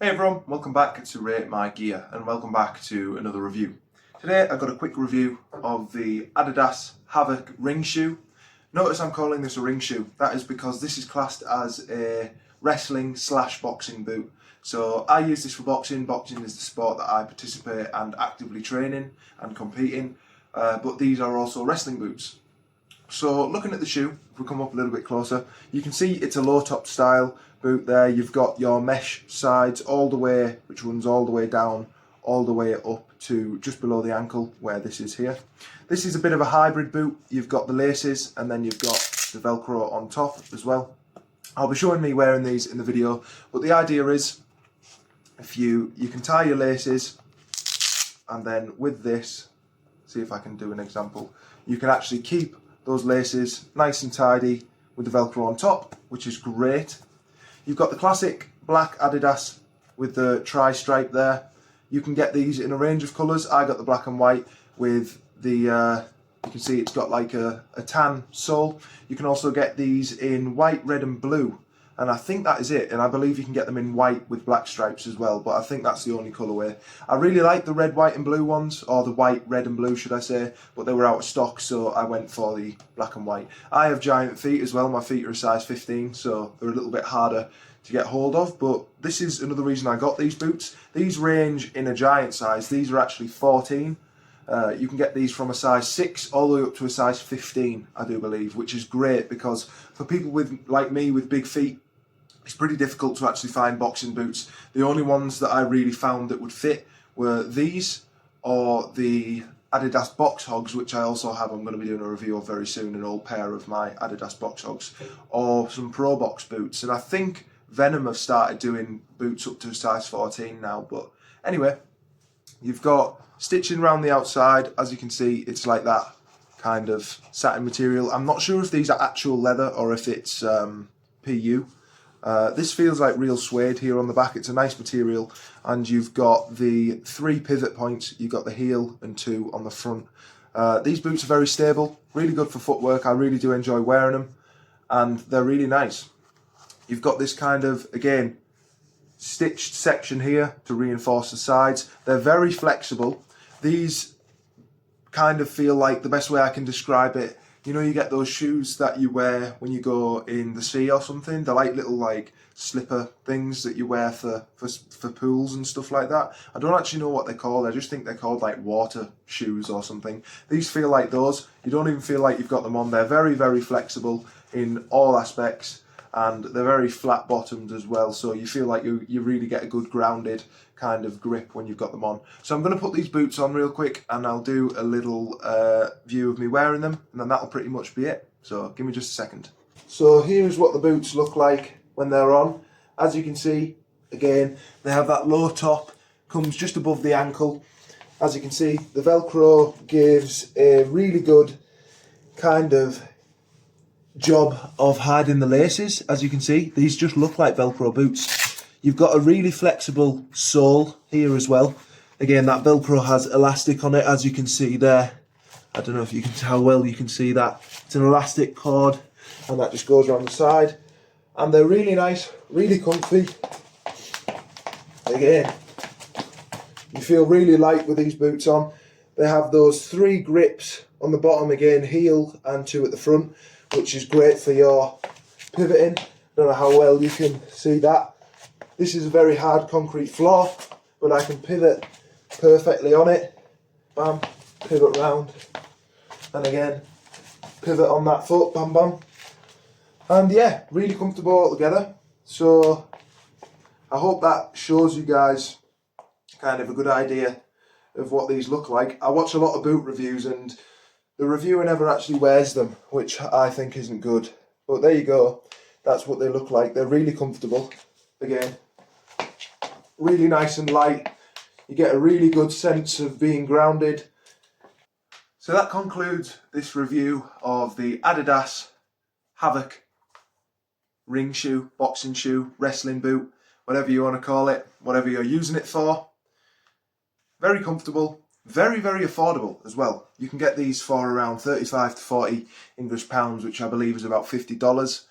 Hey everyone, welcome back to Rate My Gear and welcome back to another review. Today I've got a quick review of the Adidas Havoc ring shoe. Notice I'm calling this a ring shoe. That is because this is classed as a wrestling / boxing boot. So I use this for boxing. Boxing is the sport that I participate and actively train in and compete in. But these are also wrestling boots. So looking at the shoe, if we come up a little bit closer, you can see it's a low top style boot there. You've got your mesh sides all the way, which runs all the way down, all the way up to just below the ankle where this is here. This is a bit of a hybrid boot. You've got the laces and then you've got the Velcro on top as well. I'll be showing me wearing these in the video, but the idea is if you can tie your laces, and then with this, see if I can do an example, you can actually keep those laces nice and tidy with the Velcro on top, which is great. You've got the classic black Adidas with the tri-stripe there. You can get these in a range of colours. I got the black and white with the, you can see it's got like a tan sole. You can also get these in white, red and blue. And I think that is it. And I believe you can get them in white with black stripes as well. But I think that's the only colourway. I really like the red, white and blue ones. Or the white, red and blue, should I say. But they were out of stock, so I went for the black and white. I have giant feet as well. My feet are a size 15, so they're a little bit harder to get hold of. But this is another reason I got these boots. These range in a giant size. These are actually 14. You can get these from a size 6 all the way up to a size 15, I do believe, which is great because for people like me with big feet, it's pretty difficult to actually find boxing boots. The only ones that I really found that would fit were these or the Adidas Box Hogs, which I also have. I'm going to be doing a review of very soon, an old pair of my Adidas Box Hogs, or some Pro Box boots. And I think Venom have started doing boots up to size 14 now. But anyway, you've got stitching around the outside. As you can see, it's like that kind of satin material. I'm not sure if these are actual leather or if it's PU. This feels like real suede here on the back. It's a nice material, and you've got the 3 pivot points. You've got the heel and 2 on the front. These boots are very stable, really good for footwork. I really do enjoy wearing them, and they're really nice. You've got this kind of, again, stitched section here to reinforce the sides. They're very flexible. These kind of feel like, the best way I can describe it, you know, you get those shoes that you wear when you go in the sea or something. They're like little like slipper things that you wear for pools and stuff like that. I don't actually know what they're called. I just think they're called like water shoes or something. These feel like those. You don't even feel like you've got them on. They're very, very flexible in all aspects, and they're very flat bottomed as well. So you feel like you really get a good grounded kind of grip when you've got them on. So I'm going to put these boots on real quick and I'll do a little view of me wearing them, and then that'll pretty much be it. So give me just a second. So here's what the boots look like when they're on. As you can see, again, they have that low top, comes just above the ankle. As you can see, the Velcro gives a really good kind of job of hiding the laces. As you can see, these just look like Velcro boots. You've got a really flexible sole here as well. Again, that Velcro has elastic on it, as you can see there. I don't know if you can tell, well, you can see that. It's an elastic cord, and that just goes around the side. And they're really nice, really comfy. Again, you feel really light with these boots on. They have those 3 grips on the bottom, again, heel and 2 at the front, which is great for your pivoting. Don't know how well you can see that. This is a very hard concrete floor, but I can pivot perfectly on it. Bam, pivot round. And again, pivot on that foot, bam, bam. And yeah, really comfortable altogether. So I hope that shows you guys kind of a good idea of what these look like. I watch a lot of boot reviews and the reviewer never actually wears them, which I think isn't good. But there you go. That's what they look like. They're really comfortable. Again, really nice and light. You get a really good sense of being grounded. So that concludes this review of the Adidas Havoc ring shoe, boxing shoe, wrestling boot, whatever you want to call it, whatever you're using it for. Very comfortable, very, very affordable as well. You can get these for around 35 to 40 English pounds, which I believe is about $50.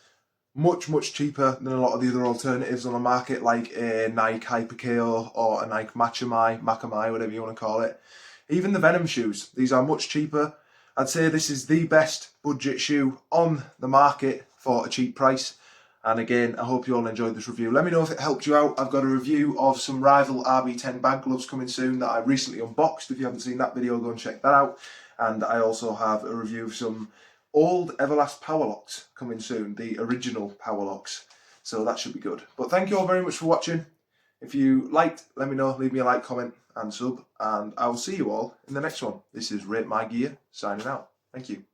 much cheaper than a lot of the other alternatives on the market, like a Nike Hyper-KO or a Nike Macamai, whatever you want to call it. Even the Venom shoes, these are much cheaper. I'd say this is the best budget shoe on the market for a cheap price. And again, I hope you all enjoyed this review. Let me know if it helped you out. I've got a review of some Rival RB10 bag gloves coming soon that I recently unboxed. If you haven't seen that video, go and check that out. And I also have a review of some old Everlast Power Locks coming soon, the original Power Locks. So that should be good. But thank you all very much for watching. If you liked, let me know, leave me a like, comment and sub, and I will see you all in the next one. This is Rate My Gear, signing out. Thank you.